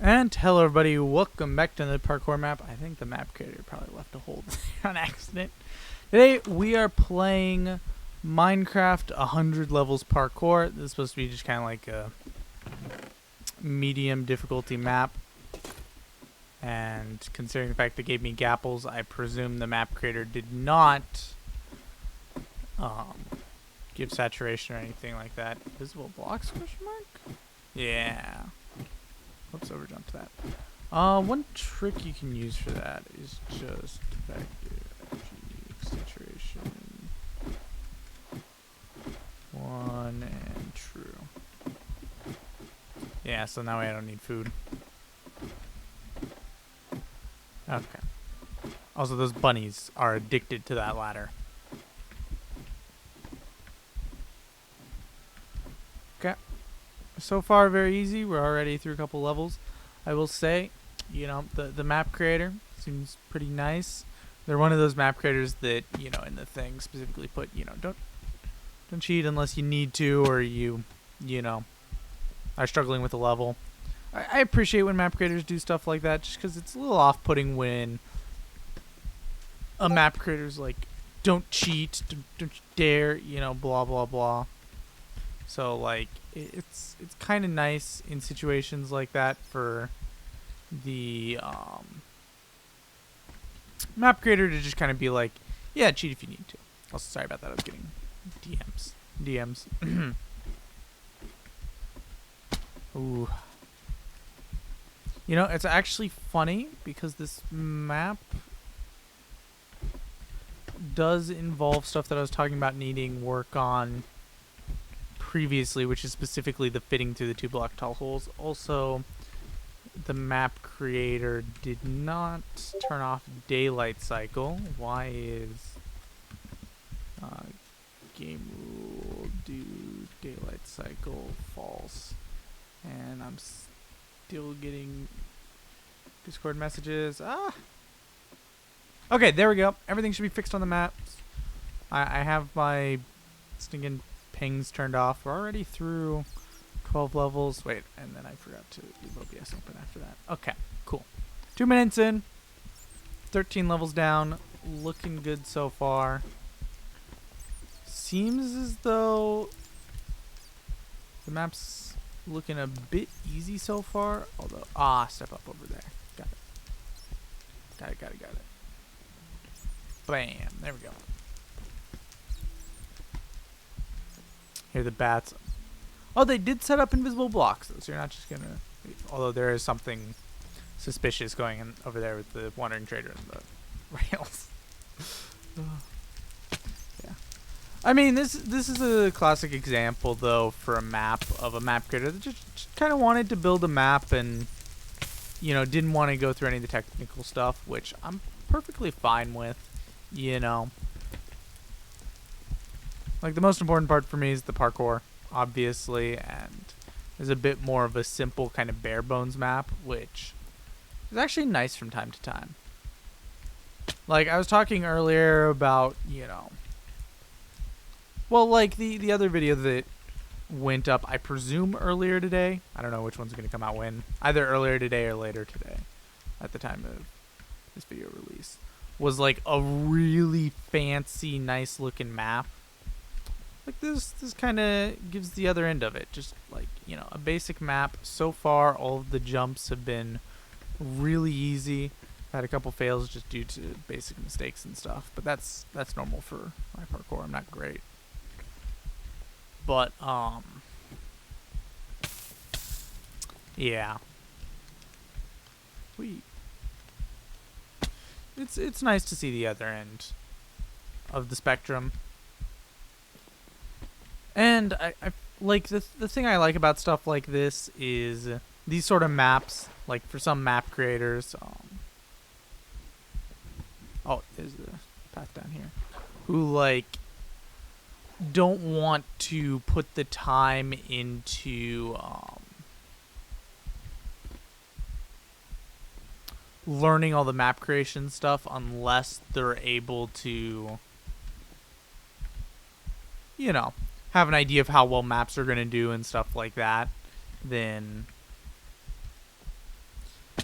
And hello everybody, welcome back to the parkour map. I think the map creator probably left a hold on accident. Today we are playing Minecraft 100 levels parkour. This is supposed to be just kind of like a medium difficulty map. And considering the fact they gave me gapples, I presume the map creator did not give saturation or anything like that. Visible blocks, question mark? Yeah. Whoops, overjumped that. One trick you can use for that is just vector saturation. 1 and true. Yeah, so now I don't need food. Okay. Also, those bunnies are addicted to that ladder. Okay. So far, very easy. We're already through a couple levels. I will say, you know, the map creator seems pretty nice. They're one of those map creators that, you know, in the thing specifically put, you know, don't cheat unless you need to, or you know, are struggling with a level. I appreciate when map creators do stuff like that, just because it's a little off-putting when a map creator's like, don't cheat, don't you dare, you know, blah blah blah. So like, it's kind of nice in situations like that for the map creator to just kind of be like, yeah, cheat if you need to. Also, sorry about that. I was getting DMs. Ooh. You know, it's actually funny because this map does involve stuff that I was talking about needing work on previously, which is specifically the fitting through the 2 block tall holes. Also, the map creator did not turn off daylight cycle. Why is game rule do daylight cycle false? And I'm still getting Discord messages. Okay, there we go. Everything should be fixed on the map. I have my stinking pings turned off. We're already through 12 levels. Wait, and then I forgot to leave OBS open after that. Okay, cool. 2 minutes in. 13 levels down. Looking good so far. Seems as though the map's looking a bit easy so far. Although, step up over there. Got it. Bam. There we go. Hear the bats. Oh, they did set up invisible blocks, though, so you're not just gonna... Although there is something suspicious going on over there with the wandering trader and the rails. Yeah. I mean, this is a classic example, though, for a map of a map creator that just kind of wanted to build a map and, you know, didn't want to go through any of the technical stuff, which I'm perfectly fine with, you know. Like, the most important part for me is the parkour, obviously, and there's a bit more of a simple kind of bare bones map, which is actually nice from time to time. Like, I was talking earlier about, you know, well, like the other video that went up, I presume earlier today. I don't know which one's going to come out when. Either earlier today or later today at the time of this video release. Was like a really fancy, nice looking map. Like this kind of gives the other end of it. Just like, you know, a basic map. So far, all of the jumps have been really easy. Had a couple fails just due to basic mistakes and stuff. But that's normal for my parkour. I'm not great. But, yeah. It's nice to see the other end of the spectrum. And I like the thing I like about stuff like this is these sort of maps, like for some map creators, oh, there's the path down here, who like don't want to put the time into learning all the map creation stuff unless they're able to, you know, have an idea of how well maps are going to do and stuff like that, then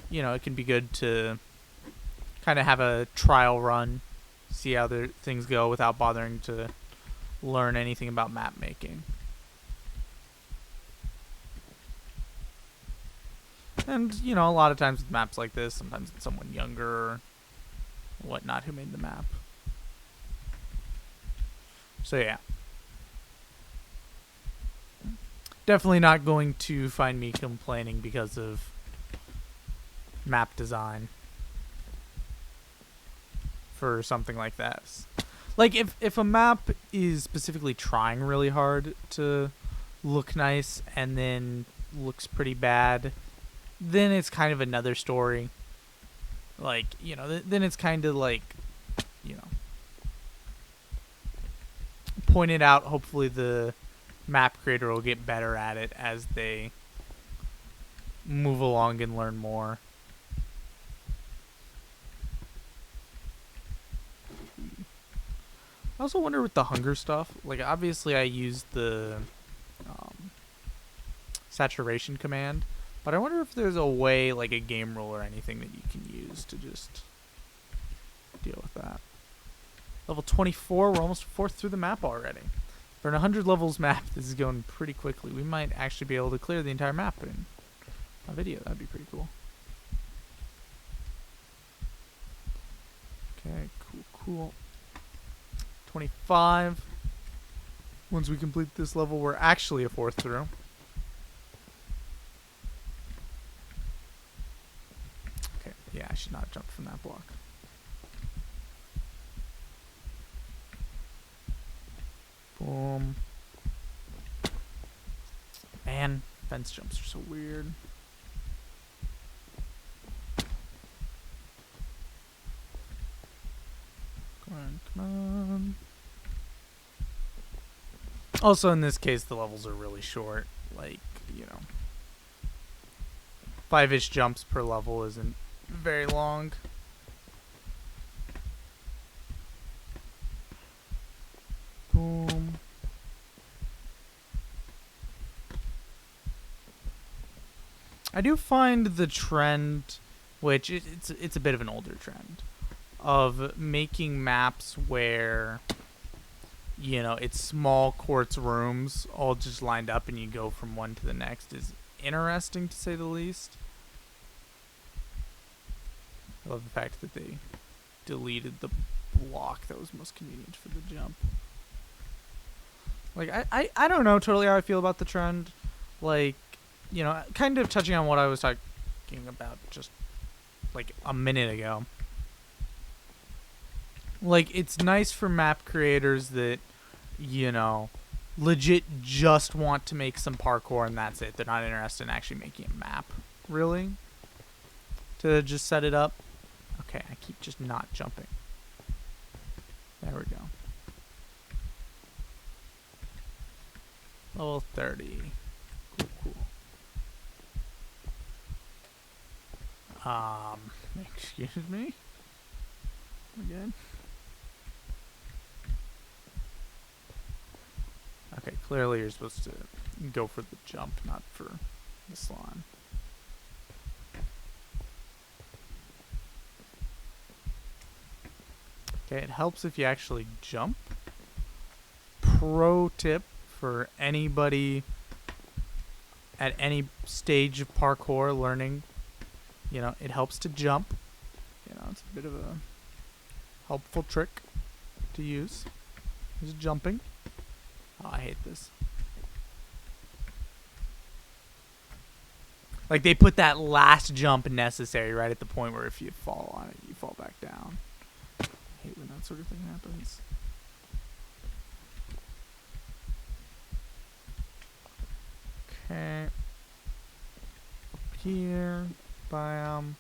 you know, it can be good to kind of have a trial run, see how things go without bothering to learn anything about map making. And, you know, a lot of times with maps like this, sometimes it's someone younger or whatnot who made the map. So, yeah. Definitely not going to find me complaining because of map design for something like this. Like, if a map is specifically trying really hard to look nice and then looks pretty bad, then it's kind of another story. Like, you know, then it's kind of like, you know, point it out. Hopefully the map creator will get better at it as they move along and learn more. I also wonder with the hunger stuff, like obviously I used the saturation command, but I wonder if there's a way, like a game rule or anything that you can use to just deal with that. Level 24, we're almost fourth through the map already. For an 100 levels map, this is going pretty quickly. We might actually be able to clear the entire map in a video. That'd be pretty cool. Okay, cool. 25. Once we complete this level, we're actually a fourth through. Okay, yeah, I should not have jumped from that block. Boom. Man, fence jumps are so weird. Come on. Also, in this case, the levels are really short. Like, you know, 5-ish jumps per level isn't very long. Boom. I do find the trend, which it's a bit of an older trend, of making maps where, you know, it's small quartz rooms all just lined up and you go from one to the next is interesting, to say the least. I love the fact that they deleted the block that was most convenient for the jump. Like, I don't know totally how I feel about the trend. Like, you know, kind of touching on what I was talking about just like a minute ago. Like, it's nice for map creators that, you know, legit just want to make some parkour and that's it. They're not interested in actually making a map, really, to just set it up. Okay, I keep just not jumping. There we go. Level 30. Cool. Excuse me? Again? Okay, clearly you're supposed to go for the jump, not for the slime. Okay, it helps if you actually jump. Pro tip for anybody at any stage of parkour learning, you know, it helps to jump. You know, it's a bit of a helpful trick to use. Just jumping. Oh, I hate this. Like, they put that last jump necessary right at the point where if you fall on it, you fall back down. I hate when that sort of thing happens. Okay. Up here. Bam.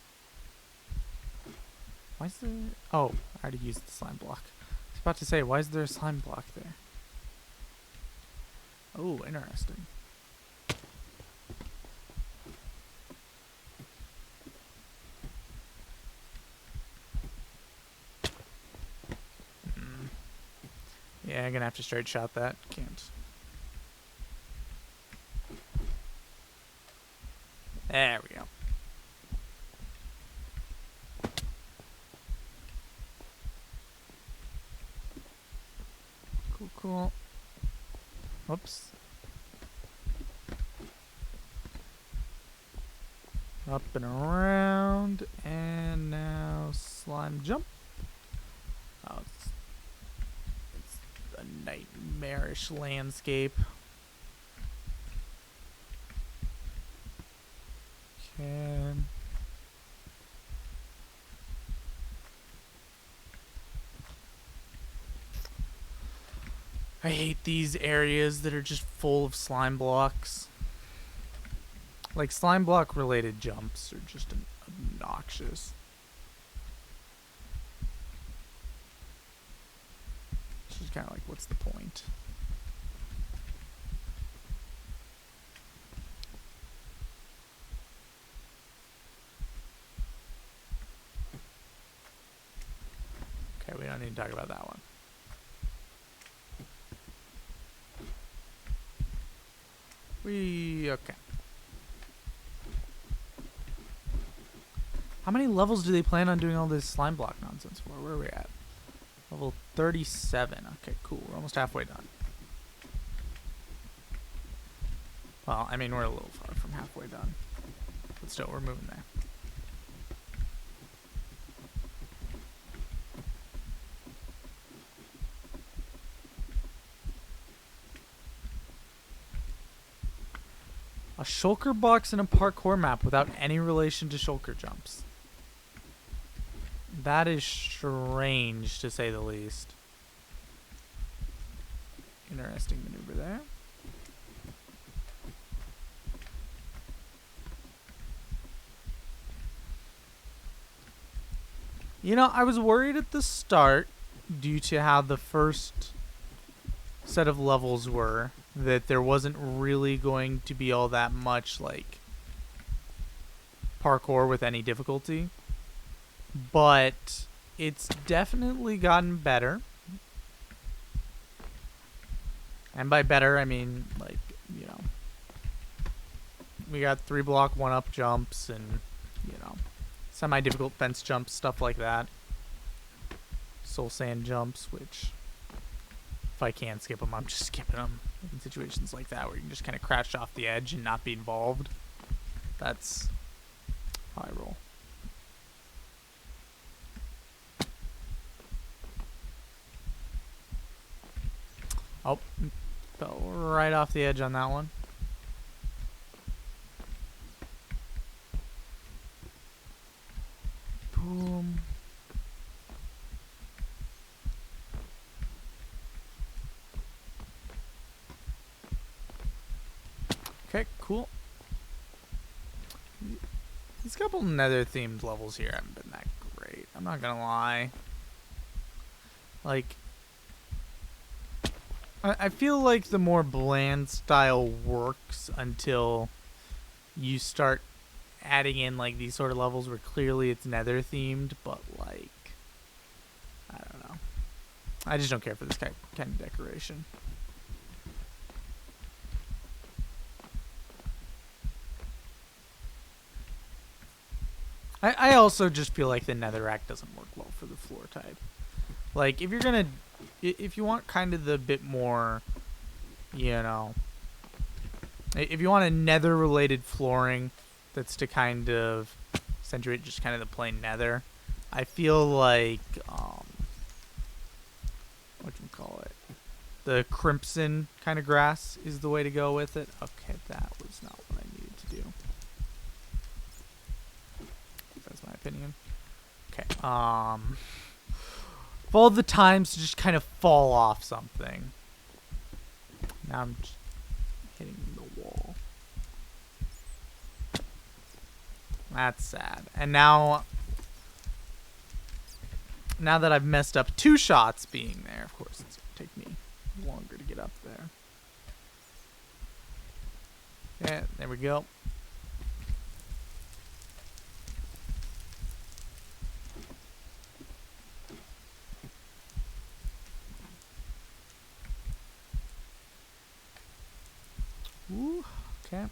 Why is there... Oh, I already used the slime block. I was about to say, why is there a slime block there? Oh, interesting. Yeah, I'm gonna have to straight shot that. Can't. There we go. Cool. Whoops. Up and around, and now slime jump. Oh, it's a nightmarish landscape. Can. I hate these areas that are just full of slime blocks. Like, slime block related jumps are just obnoxious. It's just kind of like, what's the point? Okay, we don't need to talk about that one. Okay. How many levels do they plan on doing all this slime block nonsense for? Where are we at? Level 37. Okay, cool. We're almost halfway done. Well, I mean, we're a little far from halfway done. But still, we're moving there. A shulker box in a parkour map without any relation to shulker jumps. That is strange, to say the least. Interesting maneuver there. You know, I was worried at the start, due to how the first set of levels were, that there wasn't really going to be all that much, like, parkour with any difficulty. But it's definitely gotten better. And by better, I mean, like, you know, we got 3-block 1-up jumps and, you know, semi-difficult fence jumps, stuff like that. Soul sand jumps, which, if I can skip them, I'm just skipping them in situations like that where you can just kind of crash off the edge and not be involved. That's how I roll. Oh, fell right off the edge on that one. Boom. Okay, cool. These couple nether themed levels here haven't been that great. I'm not gonna lie. Like, I feel like the more bland style works until you start adding in like these sort of levels where clearly it's nether themed, but like, I don't know. I just don't care for this kind of decoration. I also just feel like the netherrack doesn't work well for the floor type. Like, if you're gonna, if you want kind of the bit more, you know, if you want a nether related flooring that's to kind of accentuate just kind of the plain nether, I feel like, what can we call it? The crimson kind of grass is the way to go with it. Okay, that was not what I needed to do. That's my opinion. Okay, of all the times to just kind of fall off something. Now I'm just hitting the wall. That's sad. And now that I've messed up 2 shots being there, of course it's going to take me longer to get up there. Yeah, there we go. Ooh, okay.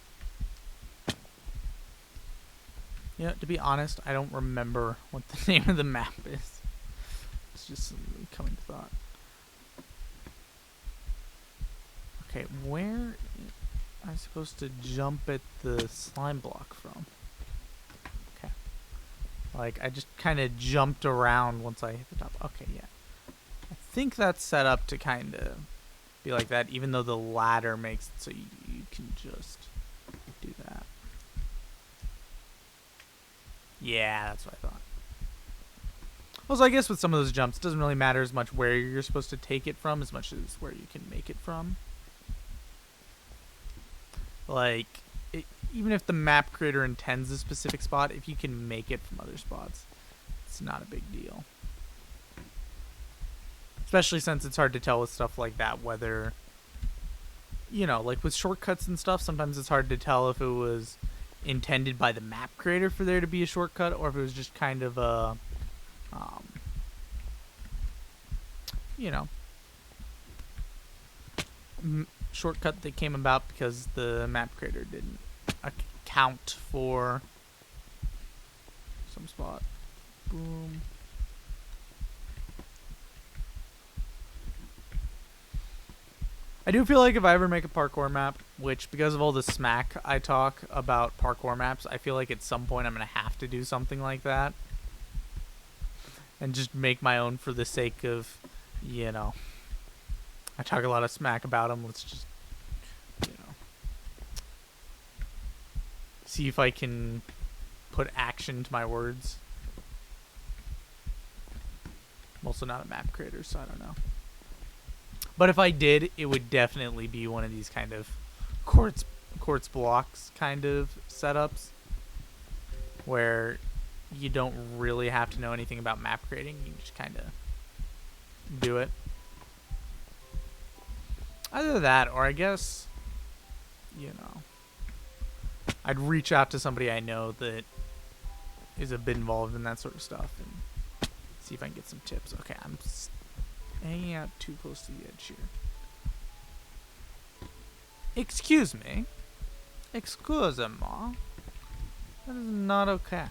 Yeah, to be honest, I don't remember what the name of the map is. It's just suddenly coming to thought. Okay, where am I supposed to jump at the slime block from? Okay. Like, I just kind of jumped around once I hit the top. Okay, yeah. I think that's set up to kind of be like that, even though the ladder makes it so you can just do that. Yeah, that's what I thought. Also, I guess with some of those jumps, it doesn't really matter as much where you're supposed to take it from as much as where you can make it from. Like, even if the map creator intends a specific spot, if you can make it from other spots, it's not a big deal. Especially since it's hard to tell with stuff like that whether, you know, like with shortcuts and stuff, sometimes it's hard to tell if it was intended by the map creator for there to be a shortcut or if it was just kind of a, you know, shortcut that came about because the map creator didn't account for some spot. Boom. I do feel like if I ever make a parkour map, which because of all the smack I talk about parkour maps, I feel like at some point I'm going to have to do something like that. And just make my own for the sake of, you know, I talk a lot of smack about them. Let's just, you know, see if I can put action to my words. I'm also not a map creator, so I don't know. But if I did, it would definitely be one of these kind of quartz blocks kind of setups where you don't really have to know anything about map creating. You can just kind of do it. Either that, or I guess, you know, I'd reach out to somebody I know that is a bit involved in that sort of stuff and see if I can get some tips. Okay, I'm hanging out too close to the edge here. Excuse me. Excuse-moi. That is not okay.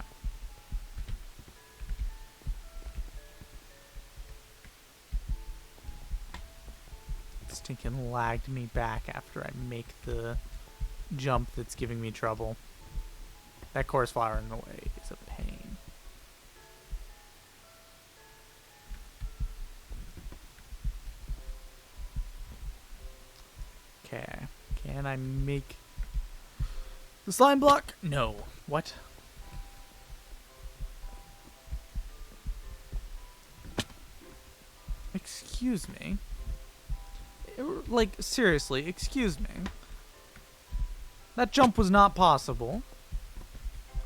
Stinking lagged me back after I make the jump that's giving me trouble. That chorus flower in the way is a pain. Okay. Can I make the slime block? No. What? Excuse me. Like, seriously, excuse me. That jump was not possible.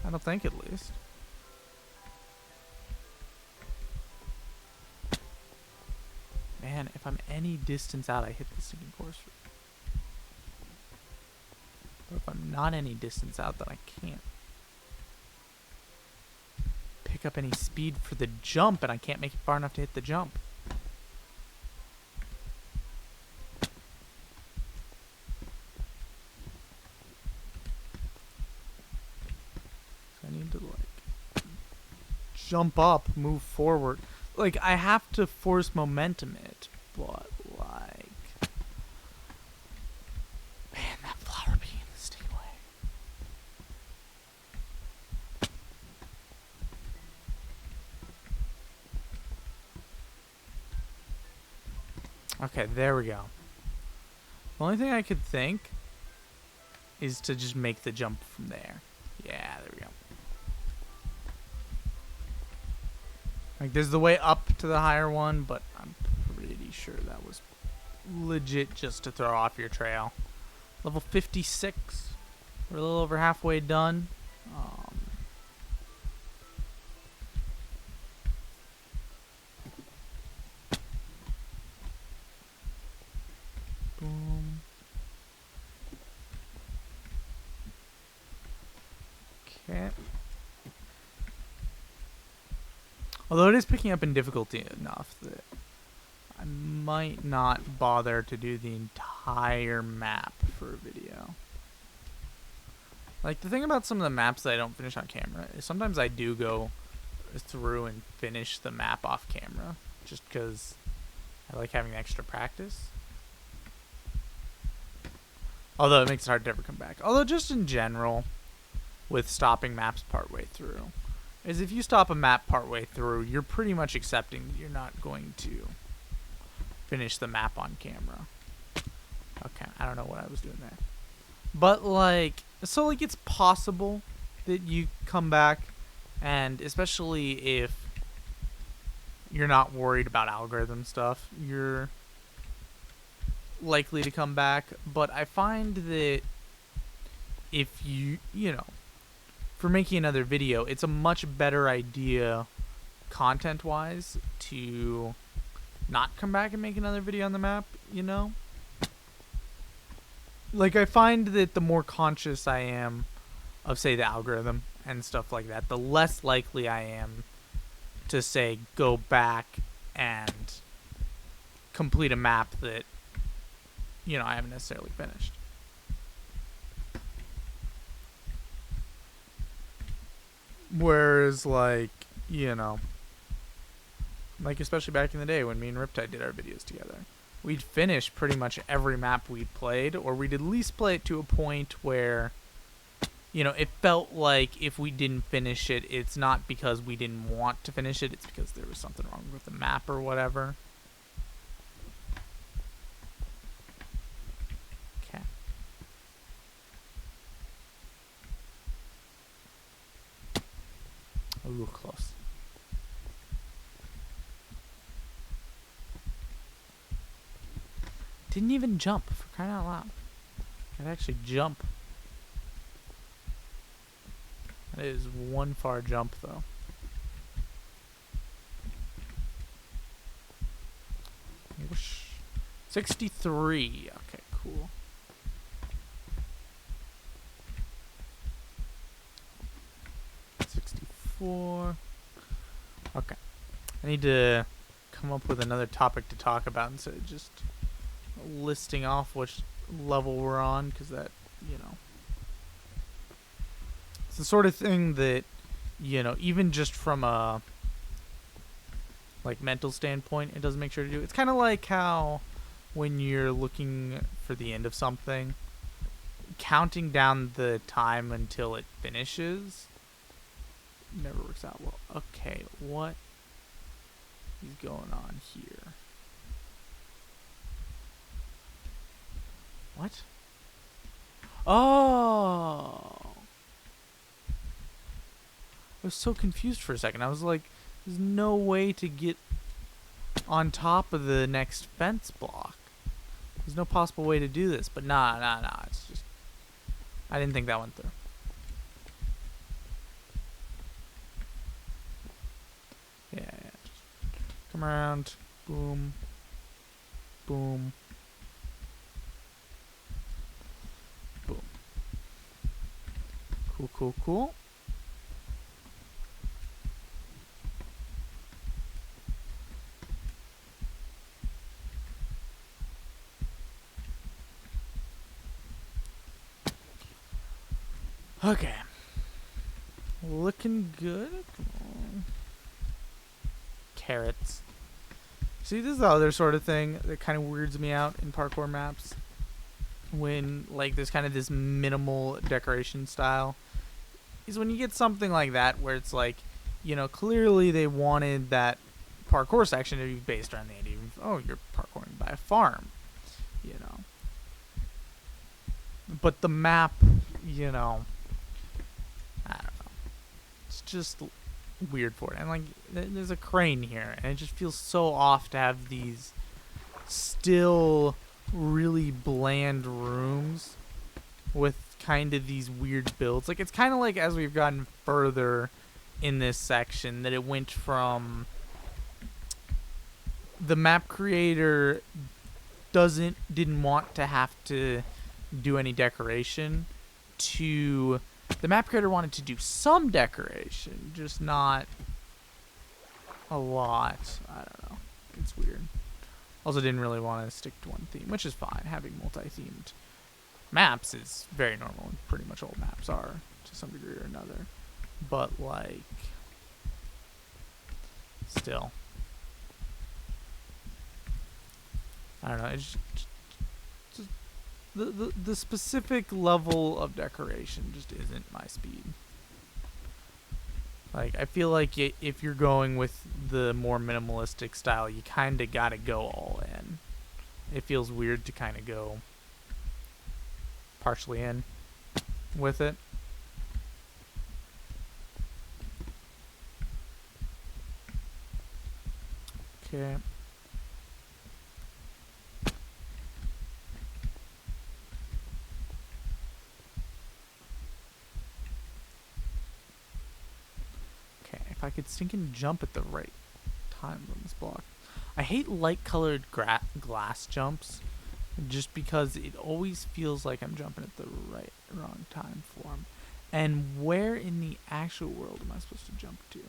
I don't think, at least. Man, if I'm any distance out, I hit the sinking course. But if I'm not any distance out, then I can't pick up any speed for the jump, and I can't make it far enough to hit the jump. To like jump up, move forward. Like I have to force momentum it, but like, man, that flower being in the sticky way. Okay, there we go. The only thing I could think is to just make the jump from there. Yeah, there we go. Like, there's the way up to the higher one, but I'm pretty sure that was legit just to throw off your trail. Level 56. We're a little over halfway done. Boom. Okay. Although it is picking up in difficulty enough that I might not bother to do the entire map for a video. Like, the thing about some of the maps that I don't finish on camera is sometimes I do go through and finish the map off camera just because I like having extra practice. Although it makes it hard to ever come back. Although just in general, with stopping maps partway through, is if you stop a map partway through, you're pretty much accepting that you're not going to finish the map on camera. Okay, I don't know what I was doing there. But like, so like it's possible that you come back, and especially if you're not worried about algorithm stuff, you're likely to come back. But I find that if you know, for making another video, it's a much better idea content-wise to not come back and make another video on the map, you know? Like, I find that the more conscious I am of, say, the algorithm and stuff like that, the less likely I am to, say, go back and complete a map that, you know, I haven't necessarily finished. Whereas, like, you know, like, especially back in the day when me and Riptide did our videos together, we'd finish pretty much every map we'd played, or we'd at least play it to a point where, you know, it felt like if we didn't finish it, it's not because we didn't want to finish it, it's because there was something wrong with the map or whatever. Okay. Ooh, close. Didn't even jump, for crying out loud. I'd actually jump. That is one far jump, though. Whoosh. 63. Okay, cool. Okay. I need to come up with another topic to talk about instead of just listing off which level we're on, because that, you know, it's the sort of thing that, you know, even just from a like mental standpoint, it doesn't make sure to do. It's kind of like how when you're looking for the end of something, counting down the time until it finishes never works out well. Okay, what is going on here? What? Oh! I was so confused for a second. I was like, there's no way to get on top of the next fence block. There's no possible way to do this. But nah. It's just, I didn't think that went through. Yeah. Just come around. Boom. Boom. Boom. Cool. Okay. Looking good. Come on. Carrots. See, this is the other sort of thing that kind of weirds me out in parkour maps. When, like, there's kind of this minimal decoration style. Is when you get something like that where it's like, you know, clearly they wanted that parkour section to be based around the idea of, oh, you're parkouring by a farm. You know. But the map, you know, I don't know. It's just weird for it. And like, there's a crane here, and it just feels so off to have these still really bland rooms with kind of these weird builds. Like, it's kind of like as we've gotten further in this section that it went from the map creator didn't want to have to do any decoration to the map creator wanted to do some decoration, just not a lot. I don't know. It's weird. Also didn't really want to stick to one theme, which is fine. Having multi-themed maps is very normal, and pretty much all maps are to some degree or another. But, like, still. I don't know. It's just the specific level of decoration just isn't my speed. Like, I feel like if you're going with the more minimalistic style, you kind of got to go all in. It feels weird to kind of go partially in with it. Okay. If I could stinking jump at the right times on this block. I hate light-colored glass jumps, just because it always feels like I'm jumping at the wrong time for them. And where in the actual world am I supposed to jump to?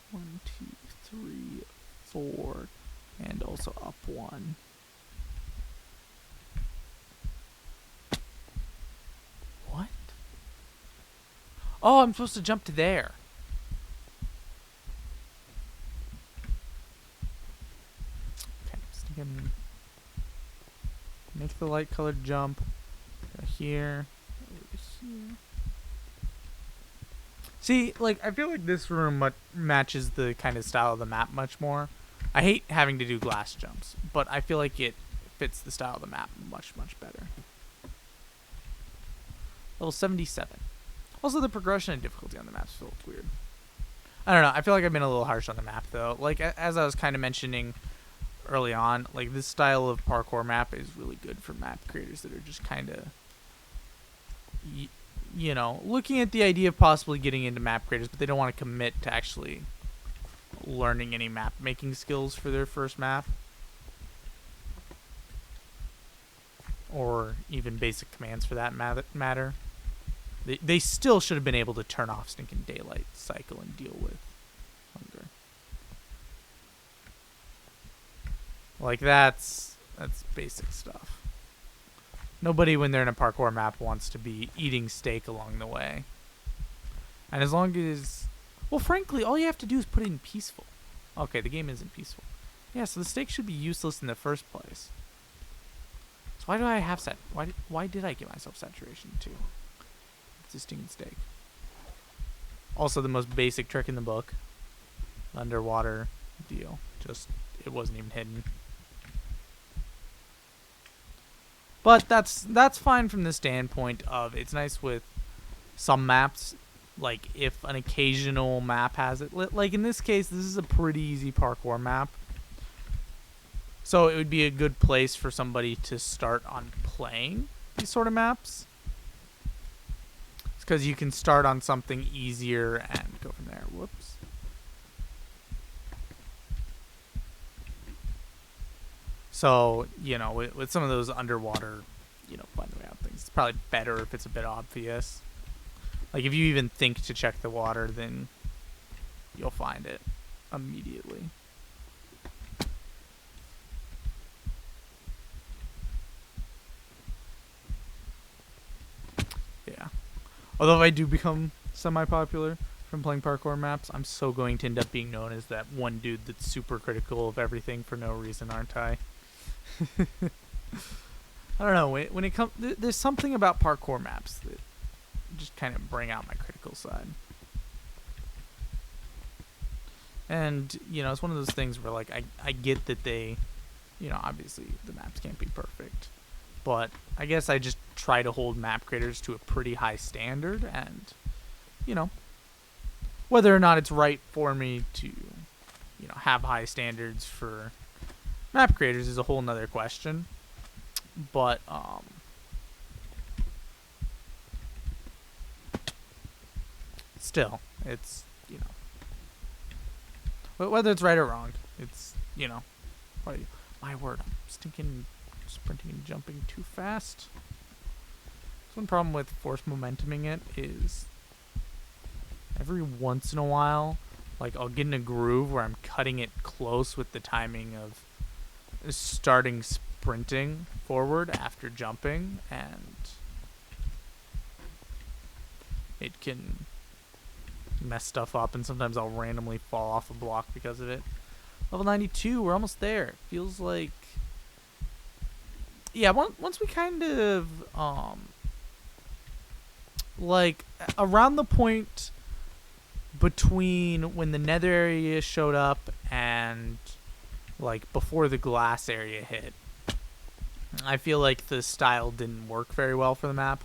1, 2, 3, 4, and also up 1. What? Oh, I'm supposed to jump to there. Make the light colored jump. Go here. Over here. See, like, I feel like this room matches the kind of style of the map much more. I hate having to do glass jumps, but I feel like it fits the style of the map much, much better. Level 77. Also, the progression and difficulty on the map feels weird. I don't know. I feel like I've been a little harsh on the map, though. Like, as I was kind of mentioning early on, like, this style of parkour map is really good for map creators that are just kind of, you know, looking at the idea of possibly getting into map creators, but they don't want to commit to actually learning any map making skills for their first map, or even basic commands for that matter. They still should have been able to turn off stinking daylight cycle and deal with hunger. Like, that's basic stuff. Nobody, when they're in a parkour map, wants to be eating steak along the way. And as long as, well, frankly, all you have to do is put in peaceful. Okay, the game isn't peaceful. Yeah, so the steak should be useless in the first place. So why do I have why did I give myself saturation too? Existing steak. Also, the most basic trick in the book, underwater deal. Just, it wasn't even hidden. But that's fine from the standpoint of, it's nice with some maps, like if an occasional map has it. Like in this case, this is a pretty easy parkour map. So it would be a good place for somebody to start on playing these sort of maps. It's because you can start on something easier and go from there. Whoops. So, you know, with some of those underwater, you know, find the way out things, it's probably better if it's a bit obvious. Like, if you even think to check the water, then you'll find it immediately. Yeah. Although if I do become semi-popular from playing parkour maps, I'm so going to end up being known as that one dude that's super critical of everything for no reason, aren't I? I don't know. When it comes, there's something about parkour maps that just kind of bring out my critical side. And, you know, it's one of those things where, like, I get that they, you know, obviously the maps can't be perfect. But I guess I just try to hold map creators to a pretty high standard. And, you know, whether or not it's right for me to, you know, have high standards for map creators is a whole nother question. But, still, it's, you know, whether it's right or wrong, it's, you know, my word, I'm stinking sprinting and jumping too fast. One problem with force momentuming it is every once in a while, like, I'll get in a groove where I'm cutting it close with the timing of starting sprinting forward after jumping, and it can mess stuff up, and sometimes I'll randomly fall off a block because of it. Level 92, we're almost there. It feels like yeah, once we kind of like around the point between when the nether area showed up and like before the glass area hit, I feel like the style didn't work very well for the map.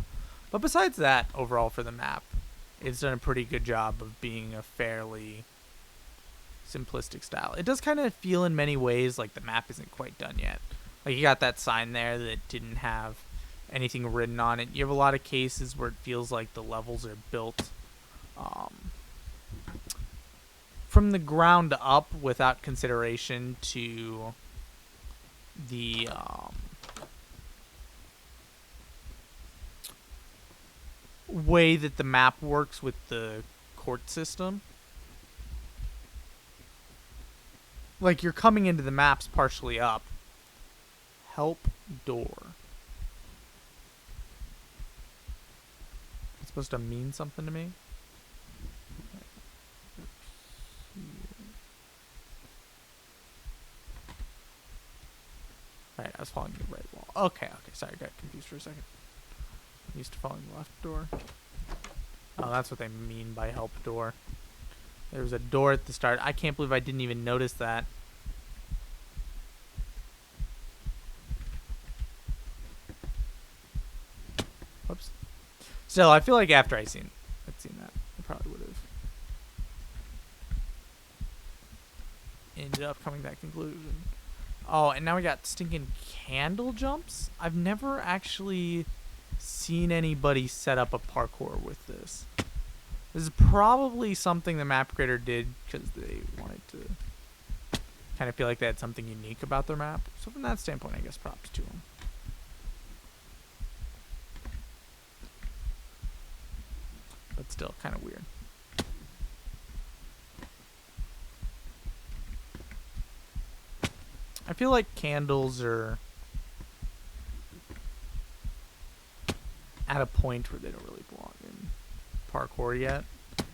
But besides that, overall for the map, it's done a pretty good job of being a fairly simplistic style. It does kind of feel in many ways like the map isn't quite done yet. Like you got that sign there that didn't have anything written on it. You have a lot of cases where it feels like the levels are built from the ground up without consideration to the way that the map works with the court system. Like you're coming into the maps partially up. Help door. It's supposed to mean something to me. Alright, I was following the right wall. Okay, sorry, I got confused for a second. I'm used to following the left door. Oh, that's what they mean by help door. There was a door at the start. I can't believe I didn't even notice that. Whoops. Still, I feel like after I'd seen that, I probably would have ended up coming to that conclusion. Oh, and now we got stinking candle jumps? I've never actually seen anybody set up a parkour with this. This is probably something the map creator did because they wanted to kind of feel like they had something unique about their map. So from that standpoint, I guess props to them. But still, kind of weird. I feel like candles are at a point where they don't really belong in parkour yet,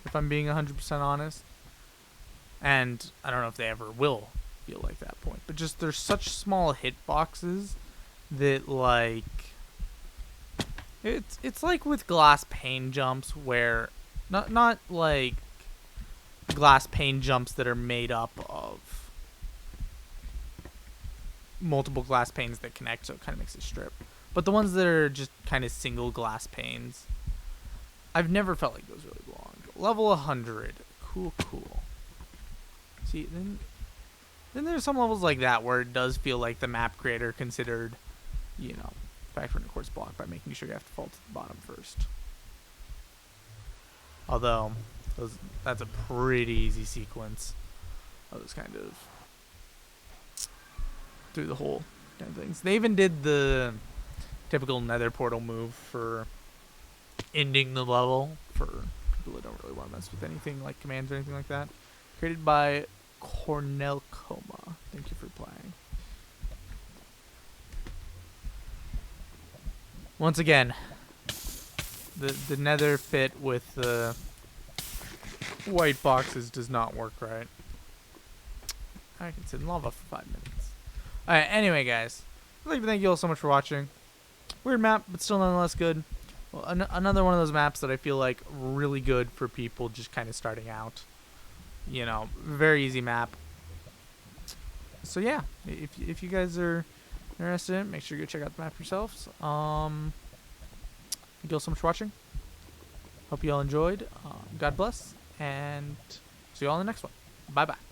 if I'm being 100% honest. And I don't know if they ever will feel like that point. But just there's such small hitboxes that like it's like with glass pane jumps where not like glass pane jumps that are made up of multiple glass panes that connect, so it kind of makes a strip. But the ones that are just kind of single glass panes, I've never felt like those really belong. Level 100, cool. See, then there's some levels like that where it does feel like the map creator considered, you know, factoring a quartz block by making sure you have to fall to the bottom first. Although that's a pretty easy sequence. I was kind of through the whole kind of things. They even did the typical nether portal move for ending the level for people that don't really want to mess with anything like commands or anything like that. Created by Cornell Coma. Thank you for playing. Once again, the nether fit with the white boxes does not work right. I can sit in lava for 5 minutes. Alright, anyway, guys. I'd like to thank you all so much for watching. Weird map, but still nonetheless good. Well, another one of those maps that I feel like really good for people just kind of starting out. You know, very easy map. So yeah, if you guys are interested in it, make sure you go check out the map yourselves. Thank you all so much for watching. Hope you all enjoyed. God bless, and see you all in the next one. Bye-bye.